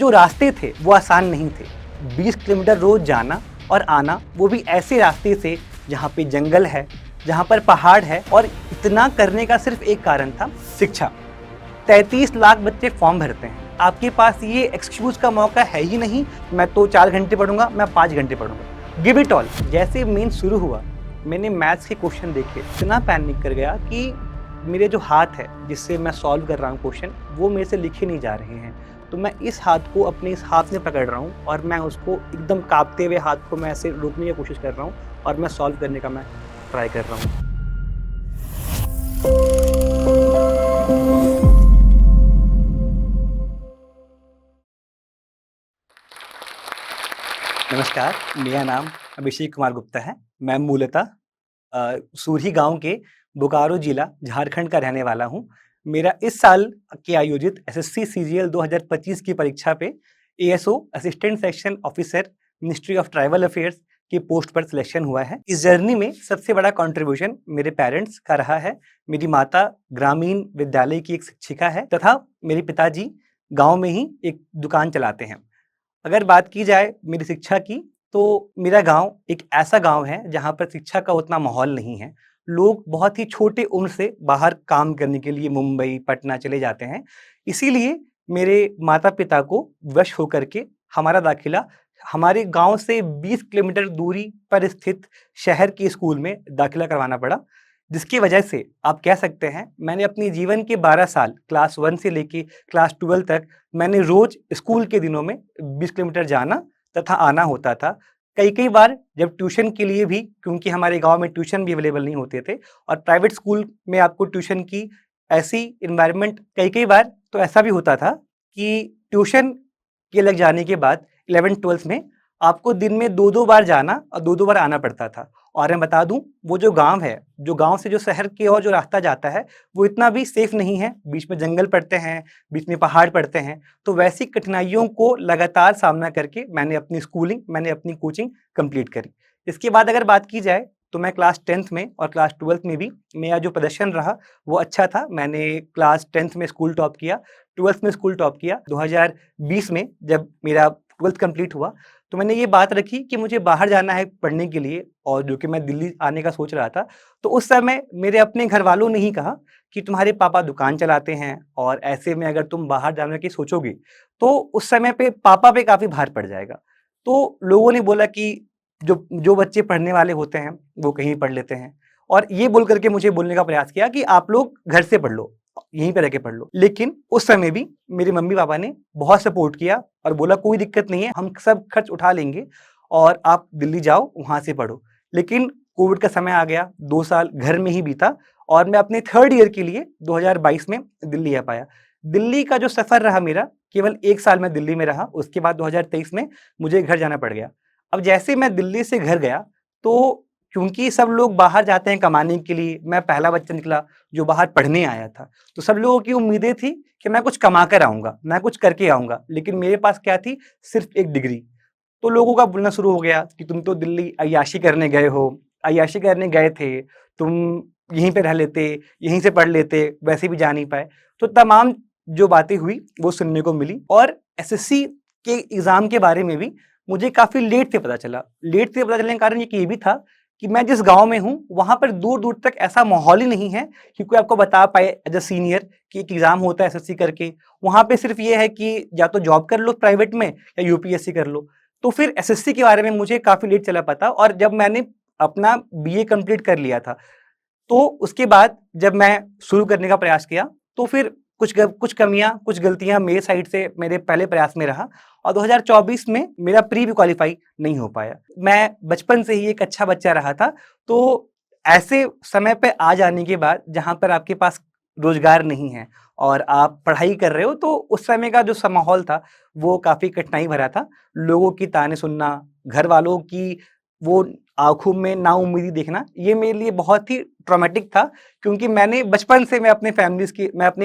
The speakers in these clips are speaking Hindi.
जो रास्ते थे वो आसान नहीं थे। 20 किलोमीटर रोज जाना और आना, वो भी ऐसे रास्ते से जहाँ पे जंगल है, जहाँ पर पहाड़ है, और इतना करने का सिर्फ एक कारण था, शिक्षा। 33 लाख बच्चे फॉर्म भरते हैं, आपके पास ये एक्सक्यूज का मौका है ही नहीं, मैं तो 4 घंटे पढ़ूंगा, मैं 5 घंटे पढ़ूंगा। Give it all. जैसे मेन शुरू हुआ, मैंने मैथ्स के क्वेश्चन देखे, इतना पैनिक कर गया कि मेरे जो हाथ है जिससे मैं सॉल्व कर रहा हूँ क्वेश्चन, वो मेरे से लिखे नहीं जा रहे हैं। तो मैं इस हाथ को अपने इस हाथ में पकड़ रहा हूँ और मैं उसको एकदम कांपते हुए हाथ को मैं ऐसे रोकने की कोशिश कर रहा हूँ और मैं सॉल्व करने का मैं ट्राई कर रहा हूँ। नमस्कार, मेरा नाम अभिषेक कुमार गुप्ता है। मैं मूलतः सूरी गाँव के बोकारो जिला झारखंड का रहने वाला हूँ। मेरा इस साल के आयोजित एसएससी सीजीएल 2025 की परीक्षा पे ASO assistant section officer ministry of tribal affairs की पोस्ट पर सिलेक्शन हुआ है। इस जर्नी में सबसे बड़ा कंट्रीब्यूशन मेरे पेरेंट्स का रहा है। मेरी माता ग्रामीण विद्यालय की एक शिक्षिका है तथा मेरे पिताजी गाँव में ही एक दुकान चलाते हैं। अगर बात की जाए मेरी शिक्षा की, तो मेरा गाँव एक ऐसा गाँव है जहाँ पर शिक्षा का उतना माहौल नहीं है। लोग बहुत ही छोटे उम्र से बाहर काम करने के लिए मुंबई, पटना चले जाते हैं। इसीलिए मेरे माता-पिता को वश होकर के हमारा दाखिला हमारे गाँव से 20 किलोमीटर दूरी पर स्थित शहर के स्कूल में दाखिला करवाना पड़ा। जिसकी वजह से आप कह सकते हैं मैंने अपने जीवन के 12 साल क्लास 1 से लेके क्लास 12 तक मैंने रोज स्कूल के दिनों में 20 किलोमीटर जाना तथा आना होता था। कई-कई बार जब ट्यूशन के लिए भी, क्योंकि हमारे गाँव में ट्यूशन भी अवेलेबल नहीं होते थे और प्राइवेट स्कूल में आपको ट्यूशन की ऐसी एनवायरनमेंट, कई-कई बार तो ऐसा भी होता था कि ट्यूशन के लग जाने के बाद 11th-12th में आपको दिन में 2-2 बार जाना और 2-2 बार आना पड़ता था। और मैं बता दूँ, वो जो गाँव है, जो गाँव से जो शहर की ओर जो रास्ता जाता है, वो इतना भी सेफ नहीं है। बीच में जंगल पड़ते हैं, बीच में पहाड़ पड़ते हैं। तो वैसी कठिनाइयों को लगातार सामना करके मैंने अपनी स्कूलिंग, मैंने अपनी कोचिंग कंप्लीट करी। इसके बाद अगर बात की जाए, तो मैं क्लास 10th में और क्लास 12th में भी मेरा जो प्रदर्शन रहा, वो अच्छा था। मैंने क्लास 10th में स्कूल टॉप किया, 12th में स्कूल टॉप किया। 2020 में जब मेरा 12th कंप्लीट हुआ, तो मैंने ये बात रखी कि मुझे बाहर जाना है पढ़ने के लिए, और जो कि मैं दिल्ली आने का सोच रहा था। तो उस समय मेरे अपने घरवालों ने ही कहा कि तुम्हारे पापा दुकान चलाते हैं और ऐसे में अगर तुम बाहर जाने की सोचोगे, तो उस समय पे पापा पे काफ़ी भार पड़ जाएगा। तो लोगों ने बोला कि जो जो बच्चे पढ़ने वाले होते हैं, वो कहीं पढ़ लेते हैं, और ये बोल कर के मुझे बोलने का प्रयास किया कि आप लोग घर से पढ़ लो, यहीं पे रह के पढ़ लो। लेकिन उस समय भी मेरे मम्मी-पापा ने बहुत सपोर्ट किया और बोला कोई दिक्कत नहीं है, हम सब खर्च उठा लेंगे और आप दिल्ली जाओ, वहाँ से पढ़ो। लेकिन कोविड का समय आ गया, 2 साल घर में ही बीता और मैं अपने 3rd ईयर के लिए 2022 में दिल्ली आ पाया। दिल्ली का जो सफ़र रहा मेरा, केवल 1 साल मैं दिल्ली में रहा, उसके बाद 2023 में मुझे घर जाना पड़ गया। अब जैसे मैं दिल्ली से घर गया, तो क्योंकि सब लोग बाहर जाते हैं कमाने के लिए, मैं पहला बच्चा निकला जो बाहर पढ़ने आया था। तो सब लोगों की उम्मीदें थी कि मैं कुछ कमा कर आऊँगा, मैं कुछ करके आऊँगा, लेकिन मेरे पास क्या थी? सिर्फ़ एक डिग्री। तो लोगों का बोलना शुरू हो गया कि तुम तो दिल्ली अय्याशी करने गए हो, अय्याशी करने गए थे, तुम यहीं पे रह लेते, यहीं से पढ़ लेते, वैसे भी जा नहीं पाए। तो तमाम जो बातें हुई, वो सुनने को मिली, और एसएससी के एग्ज़ाम के बारे में भी मुझे काफ़ी लेट से पता चला। लेट से पता चलने का कारण ये भी था कि मैं जिस गाँव में हूँ, वहाँ पर दूर-दूर तक ऐसा माहौल ही नहीं है कि कोई आपको बता पाए एज़ अ सीनियर कि एक एग्ज़ाम होता है एसएससी करके। वहाँ पे सिर्फ़ ये है कि या तो जॉब कर लो प्राइवेट में या यूपीएससी कर लो। तो फिर एसएससी के बारे में मुझे काफ़ी लेट चला पता, और जब मैंने अपना बीए कंप्लीट कर लिया था, तो उसके बाद जब मैं शुरू करने का प्रयास किया, तो फिर कुछ कमियाँ, कुछ गलतियाँ मेरे साइड से मेरे पहले प्रयास में रहा, और 2024 में मेरा प्री भी क्वालीफाई नहीं हो पाया। मैं बचपन से ही एक अच्छा बच्चा रहा था, तो ऐसे समय पे आ जाने के बाद जहाँ पर आपके पास रोज़गार नहीं है और आप पढ़ाई कर रहे हो, तो उस समय का जो माहौल था, वो काफ़ी कठिनाई भरा था। लोगों की ताने सुनना, घरवालों की वो आँखों में नाउम्मीदी देखना, ये मेरे लिए बहुत ही ट्रॉमेटिक था, क्योंकि मैंने बचपन से मैं अपनी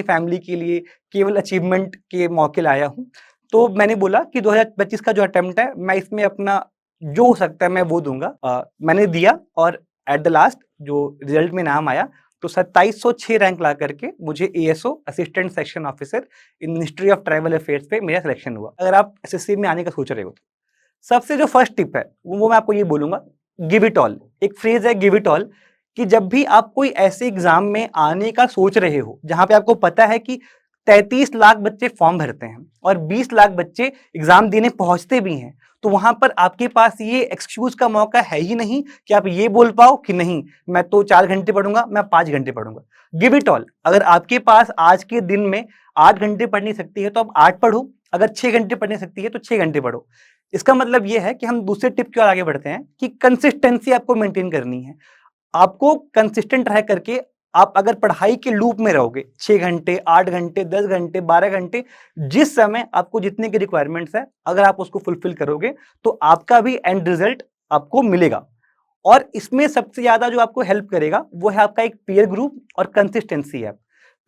फैमिली के लिए केवल अचीवमेंट के मौके लाया हूँ। तो मैंने बोला कि 2025 का जो अटेम्प्ट है, मैं इसमें अपना जो हो सकता है मैं वो दूँगा। मैंने दिया, और एट द लास्ट जो रिज़ल्ट में नाम आया, तो 2706 रैंक ला करके मुझे ASO assistant section officer in ministry of tribal affairs पे मेरा सिलेक्शन हुआ। अगर आप एसएससी में आने का सोच रहे हो तो सबसे जो फर्स्ट टिप है वो मैं आपको ये बोलूंगा, गिव इट ऑल। एक फ्रेज है गिव इट ऑल, कि जब भी आप कोई ऐसे एग्जाम में आने का सोच रहे हो जहां पे आपको पता है कि 33 लाख बच्चे फॉर्म भरते हैं और 20 लाख बच्चे एग्जाम देने पहुंचते भी हैं, तो वहां पर आपके पास ये एक्सक्यूज का मौका है ही नहीं कि आप ये बोल पाओ कि नहीं मैं तो 4 घंटे पढ़ूंगा, मैं 5 घंटे पढ़ूंगा। Give it all. अगर आपके पास आज के दिन में 8 घंटे पढ़ नहीं सकती है तो आप 8 पढ़ो, अगर 6 घंटे पढ़ नहीं सकती है तो 6 घंटे पढ़ो। इसका मतलब ये है कि हम दूसरे टिप की ओर आगे बढ़ते हैं कि कंसिस्टेंसी आपको मेंटेन करनी है। आपको कंसिस्टेंट रह करके आप अगर पढ़ाई के लूप में रहोगे 6 घंटे, 8 घंटे, 10 घंटे, 12 घंटे, जिस समय आपको जितने की रिक्वायरमेंट्स है, अगर आप उसको फुलफिल करोगे तो आपका भी एंड रिजल्ट आपको मिलेगा। और इसमें सबसे ज्यादा जो आपको हेल्प करेगा वो है आपका एक पीयर ग्रुप और कंसिस्टेंसी है।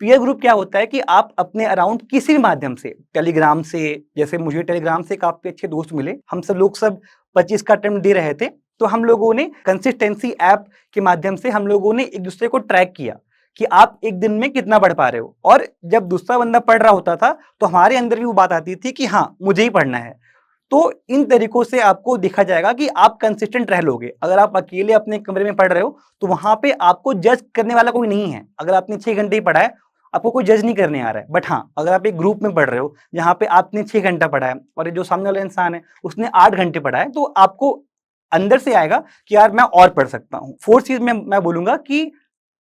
पीयर ग्रुप क्या होता है कि आप अपने अराउंड किसी भी माध्यम से, टेलीग्राम से, जैसे मुझे टेलीग्राम से काफी अच्छे दोस्त मिले, हम सब लोग सब 25 का अटेम्प्ट दे रहे थे, तो हम लोगों ने कंसिस्टेंसी ऐप के माध्यम से हम लोगों ने एक दूसरे को ट्रैक किया कि आप एक दिन में कितना पढ़ पा रहे हो। और जब दूसरा बंदा पढ़ रहा होता था तो हमारे अंदर भी वो बात आती थी कि हाँ मुझे ही पढ़ना है। तो इन तरीकों से आपको दिखा जाएगा कि आप कंसिस्टेंट रह लोगे। अगर आप अकेले अपने कमरे में पढ़ रहे हो तो वहां पे आपको जज करने वाला कोई नहीं है। अगर आपने 6 घंटे ही पढ़ा है आपको कोई जज नहीं करने आ रहा है। बट हाँ, अगर आप एक ग्रुप में पढ़ रहे हो जहां पे आपने 6 घंटा पढ़ा है और ये जो सामने वाला इंसान है उसने 8 घंटे पढ़ा है, तो आपको अंदर से आएगा कि यार मैं और पढ़ सकता हूँ। फोर्थ चीज मैं बोलूंगा कि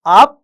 आप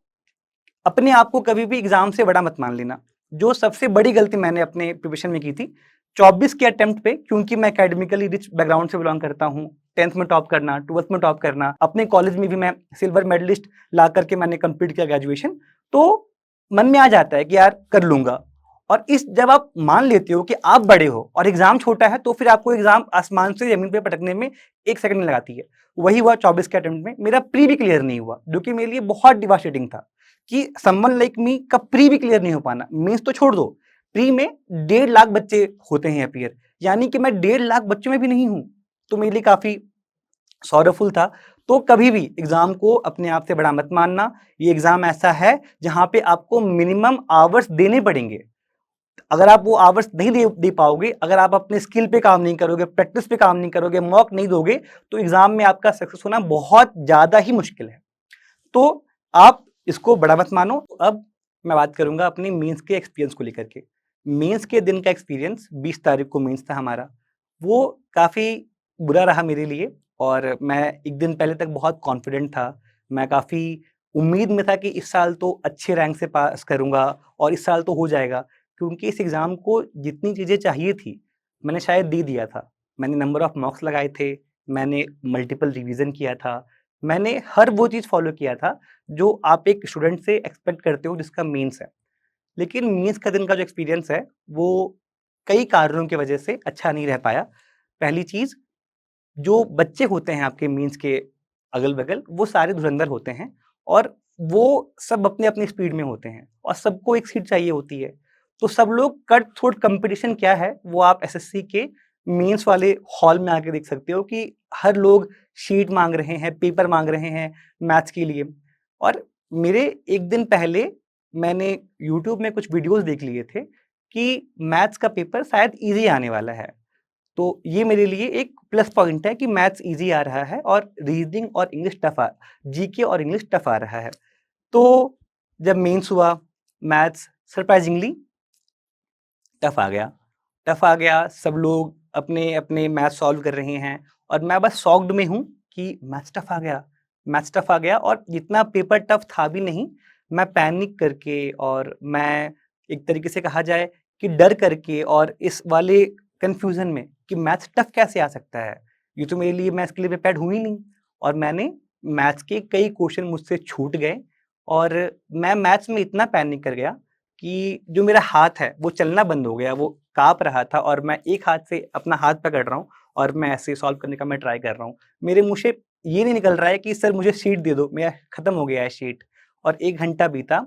अपने आप को कभी भी एग्जाम से बड़ा मत मान लेना। जो सबसे बड़ी गलती मैंने अपने प्रिपरेशन में की थी, 24 के अटेम्प्ट पे, क्योंकि मैं एकेडमिकली रिच बैकग्राउंड से बिलोंग करता हूँ, 10th में टॉप करना, 12th में टॉप करना, अपने कॉलेज में भी मैं सिल्वर मेडलिस्ट ला करके मैंने कंप्लीट किया ग्रेजुएशन, तो मन में आ जाता है कि यार कर लूंगा। और इस जब आप मान लेते हो कि आप बड़े हो और एग्जाम छोटा है तो फिर आपको एग्जाम आसमान से जमीन पे पटकने में 1 सेकंड में लगाती है। वही हुआ 24 के अटेम्प्ट में। मेरा प्री भी क्लियर नहीं हुआ जो कि मेरे लिए बहुत डिवास्टेटिंग था कि समवन लाइक मी का प्री भी क्लियर नहीं हो पाना। मेंस तो छोड़ दो, प्री में 1.5 लाख बच्चे होते हैं अपीयर, यानी कि मैं 1.5 लाख बच्चों में भी नहीं हूं। तो मेरे लिए काफी सॉरफुल था। तो कभी भी एग्जाम को अपने आप से बड़ा मत मानना। ये एग्जाम ऐसा है जहां पे आपको मिनिमम आवर्स देने पड़ेंगे। अगर आप वो आवर्स नहीं दे पाओगे, अगर आप अपने स्किल पे काम नहीं करोगे, प्रैक्टिस पे काम नहीं करोगे, मॉक नहीं दोगे, तो एग्जाम में आपका सक्सेस होना बहुत ज्यादा ही मुश्किल है। तो आप इसको बड़ा मत मानो। अब मैं बात करूंगा अपनी मेंस के एक्सपीरियंस को लेकर के। मेंस के दिन का एक्सपीरियंस, 20 तारीख को मेंस था हमारा, वो काफ़ी बुरा रहा मेरे लिए। और मैं एक दिन पहले तक बहुत कॉन्फिडेंट था। मैं काफ़ी उम्मीद में था कि इस साल तो अच्छे रैंक से पास करूंगा और इस साल तो हो जाएगा, क्योंकि इस एग्ज़ाम को जितनी चीज़ें चाहिए थी मैंने शायद दे दिया था। मैंने नंबर ऑफ मॉक्स लगाए थे, मैंने मल्टीपल रिवीजन किया था, मैंने हर वो चीज़ फॉलो किया था जो आप एक स्टूडेंट से एक्सपेक्ट करते हो जिसका मेंस है। लेकिन मेंस का दिन का जो एक्सपीरियंस है वो कई कारणों की वजह से अच्छा नहीं रह पाया। पहली चीज़, जो बच्चे होते हैं आपके मेंस के अगल-बगल वो सारे धुरंधर होते हैं और वो सब अपनी-अपनी स्पीड में होते हैं और सबको एक सीट चाहिए होती है। तो सब लोग कट थ्रोट कॉम्पिटिशन क्या है वो आप एसएससी के मेंस वाले हॉल में आके देख सकते हो कि हर लोग शीट माँग रहे हैं, पेपर माँग रहे हैं मैथ्स के लिए। और मेरे 1 दिन पहले मैंने यूट्यूब में कुछ वीडियोज़ देख लिए थे कि मैथ्स का पेपर शायद ईज़ी आने वाला है। तो ये मेरे लिए एक प्लस पॉइंट है कि मैथ्स ईज़ी आ रहा है और रीज़निंग और इंग्लिश टफ़ जीके और इंग्लिश टफ़ आ रहा है। तो जब मेंस हुआ, मैथ्स सरप्राइज़िंगली टफ़ आ गया। टफ़ आ गया, सब लोग अपने-अपने मैथ सॉल्व कर रहे हैं और मैं बस शॉक्ड में हूँ कि मैथ्स टफ़ आ गया। मैथ्स टफ़ आ गया और जितना पेपर टफ़ था भी नहीं, मैं पैनिक करके और मैं एक तरीके से कहा जाए कि डर करके और इस वाले कन्फ्यूज़न में कि मैथ्स टफ़ कैसे आ सकता है? ये तो मेरे लिए, मैं इसके लिए प्रिपेयर्ड हूँ ही नहीं। और मैंने मैथ्स के कई क्वेश्चन मुझसे छूट गए और मैं मैथ्स में इतना पैनिक कर गया कि जो मेरा हाथ है वो चलना बंद हो गया, वो काँप रहा था और मैं एक हाथ से अपना हाथ पकड़ रहा हूँ और मैं ऐसे सॉल्व करने का मैं ट्राई कर रहा हूँ। मेरे मुँह से ये नहीं निकल रहा है कि सर मुझे शीट दे दो, मेरा खत्म हो गया है शीट। और 1 घंटा बीता,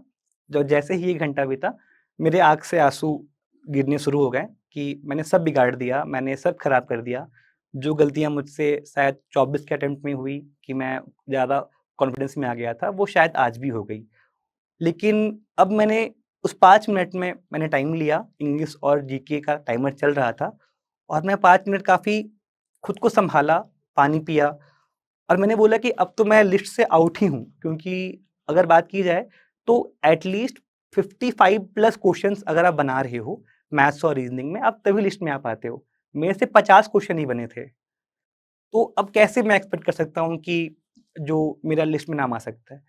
जो जैसे ही 1 घंटा बीता, मेरे आँख से आँसू गिरने शुरू हो गए कि मैंने सब बिगाड़ दिया, मैंने सब खराब कर दिया। जो गलतियाँ मुझसे शायद 24 के अटेम्प्ट में हुई कि मैं ज़्यादा कॉन्फिडेंस में आ गया था, वो शायद आज भी हो गई। लेकिन अब मैंने उस 5 मिनट में मैंने टाइम लिया, इंग्लिश और जीके का टाइमर चल रहा था और मैं 5 मिनट काफ़ी खुद को सँभाला, पानी पिया और मैंने बोला कि अब तो मैं लिस्ट से आउट ही हूँ, क्योंकि अगर बात की जाए तो एट लीस्ट 55 प्लस क्वेश्चंस अगर आप बना रहे हो मैथ्स और रीजनिंग में, आप तभी लिस्ट में आ पाते हो। मेरे से 50 क्वेश्चन ही बने थे। तो अब कैसे मैं एक्सपेक्ट कर सकता हूँ कि जो मेरा लिस्ट में नाम आ सकता है।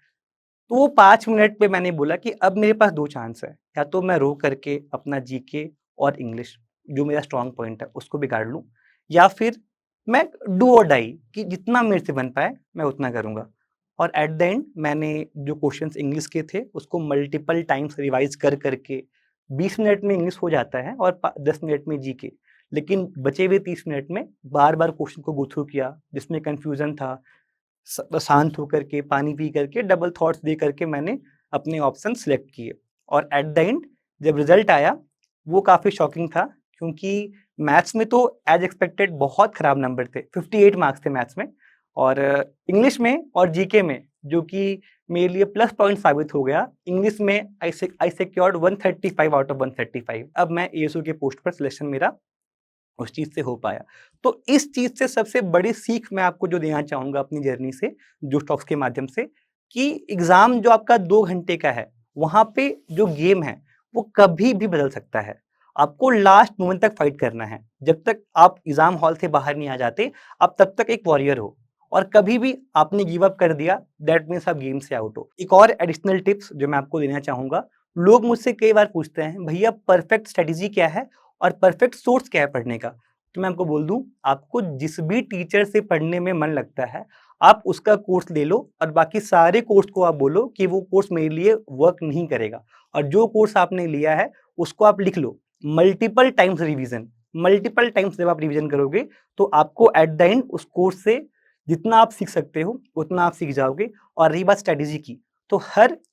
तो वो 5 मिनट पे मैंने बोला कि अब मेरे पास 2 चांस है, या तो मैं रो करके अपना जीके और इंग्लिश जो मेरा स्ट्रॉन्ग पॉइंट है उसको बिगाड़ लूँ, या फिर मैं डू और डाई कि जितना मेरे से बन पाए मैं उतना करूँगा। और एट द एंड मैंने जो क्वेश्चंस इंग्लिश के थे उसको मल्टीपल टाइम्स रिवाइज़ कर के 20 मिनट में इंग्लिश हो जाता है और प 10 मिनट में जीके। लेकिन बचे हुए 30 मिनट में बार-बार क्वेश्चन को गो थ्रू किया, जिसमें कन्फ्यूज़न था, शांत होकर के, पानी पी करके, डबल थॉट्स दे करके मैंने अपने ऑप्शन सेलेक्ट किए और एट द एंड जब रिजल्ट आया, वो काफ़ी शॉकिंग था, क्योंकि मैथ्स में तो एज़ एक्सपेक्टेड बहुत खराब नंबर थे, 58 मार्क्स थे मैथ्स में और इंग्लिश में और जीके में, जो कि मेरे लिए प्लस पॉइंट साबित हो गया। इंग्लिश में आई सिक्योर्ड 135 आउट ऑफ 135। अब मैं एएसयू के पोस्ट पर सिलेक्शन मेरा उस चीज़ से हो पाया। तो इस चीज़ से सबसे बड़ी सीख मैं आपको जो देना चाहूँगा अपनी जर्नी से, जो टॉक्स के माध्यम से, कि एग्ज़ाम जो आपका 2 घंटे का है, वहाँ पे जो गेम है, वो कभी भी बदल सकता है। आपको लास्ट मोमेंट तक फाइट करना है। जब तक आप एग्ज़ाम हॉल से बाहर नहीं आ जाते, आप तब तक एक वॉरियर हो और कभी भी आपने गिव अप कर दिया, दैट मीन्स आप गेम से आउट हो। एक और एडिशनल टिप्स जो मैं आपको देना चाहूँगा, लोग मुझसे कई बार पूछते हैं, भैया परफेक्ट स्ट्रैटेजी क्या है और परफेक्ट सोर्स क्या है पढ़ने का? तो मैं आपको बोल दूँ, आपको जिस भी टीचर से पढ़ने में मन लगता है, आप उसका कोर्स ले लो और बाकी सारे कोर्स को आप बोलो कि वो कोर्स मेरे लिए वर्क नहीं करेगा और जो कोर्स आपने लिया है, उसको आप लिख लो। Multiple times revision, multiple times जब आप रिवीज़न करोगे, तो आपको एट द एंड उस कोर्स से जितना आप सीख सकते हो, उतना आप सीख जाओगे। और रही बात स्ट्रैटेजी की, तो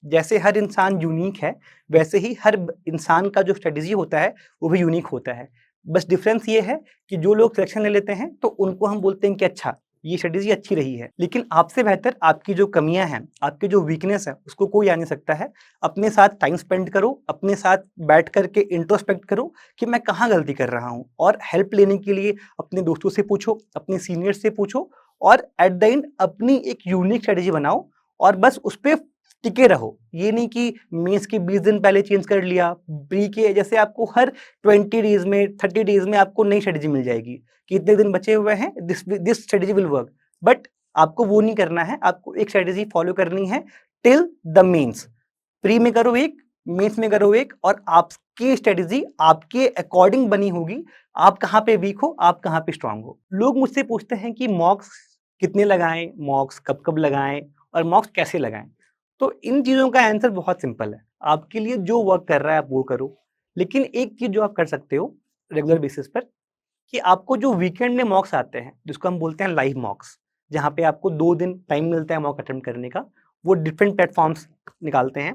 जैसे हर इंसान यूनिक है, वैसे ही हर इंसान का जो स्ट्रैटेजी होता है, वो भी यूनिक होता है। बस डिफरेंस ये है कि जो लोग सिलेक्शन ले लेते हैं तो उनको हम बोलते हैं कि अच्छा, ये स्ट्रैटेजी अच्छी रही है। लेकिन आपसे बेहतर आपकी जो कमियां हैं, आपकी जो वीकनेस है, उसको कोई जान नहीं सकता है। अपने साथ टाइम स्पेंड करो, अपने साथ बैठ करके इंट्रोस्पेक्ट करो कि मैं कहाँ गलती कर रहा हूँ, और हेल्प लेने के लिए अपने दोस्तों से पूछो, अपने सीनियर से पूछो और एट द एंड अपनी एक यूनिक स्ट्रैटेजी बनाओ और बस उस पे टिके रहो। ये नहीं कि मेंस के 20 दिन पहले चेंज कर लिया, प्री के जैसे आपको हर 20 डेज़ में, 30 डेज़ में आपको नई स्ट्रैटेजी मिल जाएगी कि इतने दिन बचे हुए हैं, this strategy will work. But आपको वो नहीं करना है, आपको एक स्ट्रैटेजी फॉलो करनी है टिल द मेंस। प्री में करो एक, मेंस में करो एक, और आपकी स्ट्रैटेजी आपके अकॉर्डिंग बनी होगी। आप कहाँ पे वीक हो, आप कहाँ पे स्ट्रांग हो। लोग मुझसे पूछते हैं कि मॉक्स कितने लगाएँ, मॉक्स कब-कब लगाएँ और मॉक्स कैसे लगाएँ? तो इन चीज़ों का आंसर बहुत सिंपल है। आपके लिए जो वर्क कर रहा है आप वो करो। लेकिन एक चीज़ जो आप कर सकते हो रेगुलर बेसिस पर, कि आपको जो वीकेंड में मॉक्स आते हैं, जिसको हम बोलते हैं लाइव मॉक्स, जहाँ पे आपको 2 दिन टाइम मिलता है मॉक अटेम्प्ट करने का, वो डिफरेंट प्लेटफ़ॉर्म्स निकालते हैं।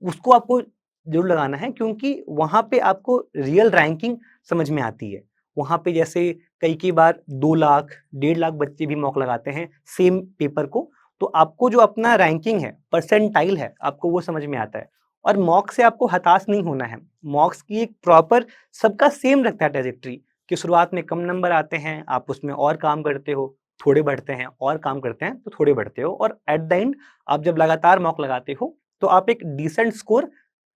उसको आपको ज़रूर लगाना है, क्योंकि वहाँ पे आपको रियल रैंकिंग समझ में आती है। वहाँ पे जैसे कई बार 2 लाख, 1.5 लाख बच्चे भी मॉक लगाते हैं सेम पेपर को, तो आपको जो अपना रैंकिंग है, परसेंटाइल है, आपको वो समझ में आता है। और मॉक से आपको हताश नहीं होना है। मॉक्स की एक प्रॉपर सबका सेम रखता है ट्रैजेक्टरी, कि शुरुआत में कम नंबर आते हैं, आप उसमें और काम करते हो, थोड़े बढ़ते हैं, और काम करते हैं तो थोड़े बढ़ते हो, और एट द एंड आप जब लगातार मॉक लगाते हो तो आप एक डिसेंट स्कोर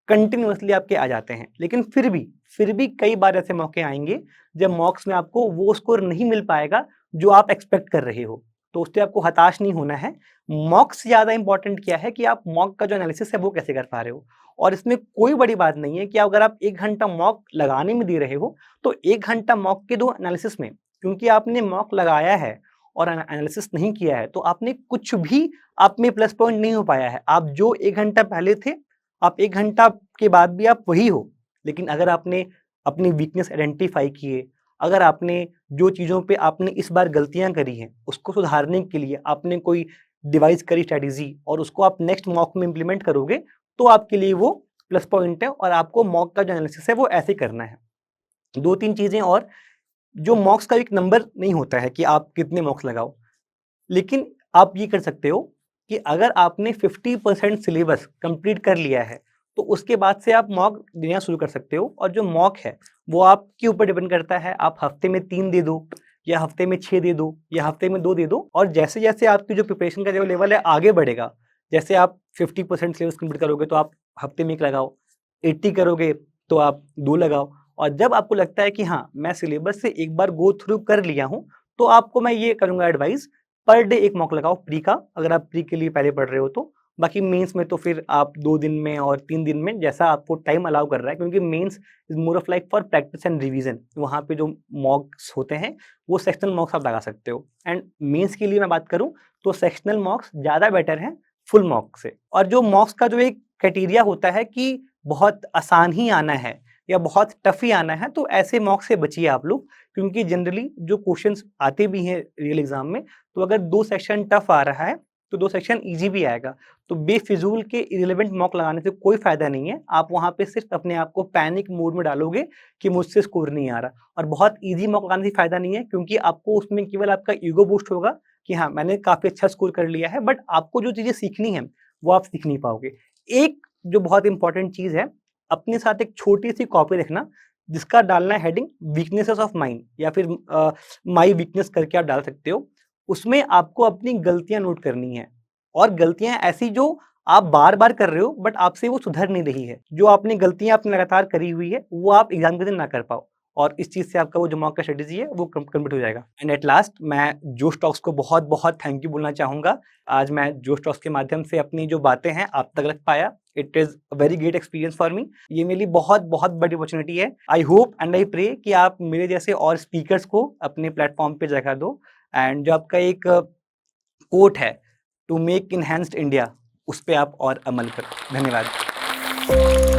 कंटिन्यूअसली आपके आ जाते हैं। लेकिन फिर भी कई बार ऐसे मौके आएँगे जब मॉक्स में आपको वो स्कोर नहीं मिल पाएगा जो आप एक्सपेक्ट कर रहे हो। तो उससे आपको हताश नहीं होना है। मॉक से ज़्यादा इम्पोर्टेंट क्या है कि आप मॉक का जो एनालिसिस है वो कैसे कर पा रहे हो। और इसमें कोई बड़ी बात नहीं है कि अगर आप 1 घंटा मॉक लगाने में दे रहे हो, तो 1 घंटा मॉक के दो एनालिसिस में। क्योंकि आपने मॉक लगाया है और एनालिसिस नहीं किया है, तो आपने कुछ भी, आप में प्लस पॉइंट नहीं हो पाया है। आप जो 1 घंटा पहले थे, आप 1 घंटा के बाद भी आप वही हो। लेकिन अगर आपने अपनी वीकनेस आइडेंटिफ़ाई किए, अगर आपने जो चीज़ों पे आपने इस बार गलतियाँ करी हैं, उसको सुधारने के लिए आपने कोई डिवाइस करी स्ट्रैटेजी और उसको आप नेक्स्ट मॉक में इम्प्लीमेंट करोगे, तो आपके लिए वो प्लस पॉइंट है और आपको मॉक का जो एनालिसिस है वो ऐसे करना है। 2-3 चीज़ें और, जो मॉक्स का एक नंबर नहीं होता है कि आप कितने मॉक्स लगाओ। लेकिन आप ये कर सकते हो कि अगर आपने 50% सिलेबस कंप्लीट कर लिया है, तो उसके बाद से आप मॉक देना शुरू कर सकते हो। और जो मॉक है, वो आपके ऊपर डिपेंड करता है, आप हफ्ते में 3 दे दो या हफ्ते में 6 दे दो या हफ्ते में 2 दे दो। और जैसे-जैसे आपकी जो प्रिपरेशन का जो लेवल है आगे बढ़ेगा, जैसे आप 50% सिलेबस कंप्लीट करोगे तो आप हफ्ते में 1 लगाओ, 80 करोगे तो आप 2 लगाओ। और जब आपको लगता है कि हाँ, मैं सिलेबस से एक बार गो थ्रू कर लिया हूँ, तो आपको मैं ये करूँगा एडवाइस, पर डे 1 मॉक लगाओ प्री का, अगर आप प्री के लिए पहले पढ़ रहे हो तो। बाकी मेंस में तो फिर आप 2 दिन में और 3 दिन में, जैसा आपको टाइम अलाउ कर रहा है, क्योंकि mains is more of like for practice and revision. वहाँ पे जो मॉक्स होते हैं, वो सेक्शनल मॉक्स आप लगा सकते हो। एंड मेंस के लिए मैं बात करूँ, तो सेक्शनल मॉक्स ज़्यादा बेटर हैं फुल मॉक से। और जो मॉक्स का जो एक क्राइटेरिया होता है कि बहुत आसान ही आना है या बहुत टफ ही आना है, तो ऐसे मॉक से बचिए आप लोग, क्योंकि जनरली जो क्वेश्चंस आते भी हैं रियल एग्जाम में, तो अगर 2 सेक्शन टफ आ रहा है, तो 2 सेक्शन ईज़ी भी आएगा। तो बेफिज़ूल के इर्रेलेवेंट मॉक लगाने से कोई फ़ायदा नहीं है। आप वहाँ पे सिर्फ़ अपने आप को पैनिक मोड में डालोगे कि मुझसे स्कोर नहीं आ रहा। और बहुत ईज़ी मॉक लगाने से फ़ायदा नहीं है, क्योंकि आपको उसमें केवल आपका ईगो बूस्ट होगा कि हाँ, मैंने काफ़ी अच्छा स्कोर कर लिया है, बट आपको जो चीज़ें सीखनी है, वो आप सीख नहीं पाओगे। एक जो बहुत इम्पोर्टेंट चीज़ है, अपने साथ एक छोटी-सी कॉपी रखना, जिसका डालना है हेडिंग वीकनेसेस ऑफ माइंड, या फिर माई वीकनेस करके आप डाल सकते हो। उसमें आपको अपनी गलतियाँ नोट करनी है, और गलतियाँ ऐसी जो आप बार-बार कर रहे हो बट आपसे वो सुधर नहीं रही है। जो आपने गलतियाँ आपने लगातार करी हुई है, वो आप एग्ज़ाम के दिन ना कर पाओ, और इस चीज़ से आपका वो जो मॉक का स्ट्रेटेजी है, वो कंप्लीट हो जाएगा। एंड एट लास्ट, मैं जोश टॉक्स को बहुत-बहुत थैंक यू बोलना चाहूँगा। आज मैं जोश टॉक्स के माध्यम से अपनी जो बातें हैं आप तक रख पाया। It is a very great experience for me. ये मेरे लिए बहुत-बहुत बड़ी अपॉर्च्युनिटी है। I hope and I pray कि आप मेरे जैसे और स्पीकर्स को अपने प्लेटफ़ॉर्म पे जगह दो। एंड जो आपका एक कोट है, टू मेक एनहांस्ड इंडिया, उस पे आप और अमल करो। धन्यवाद।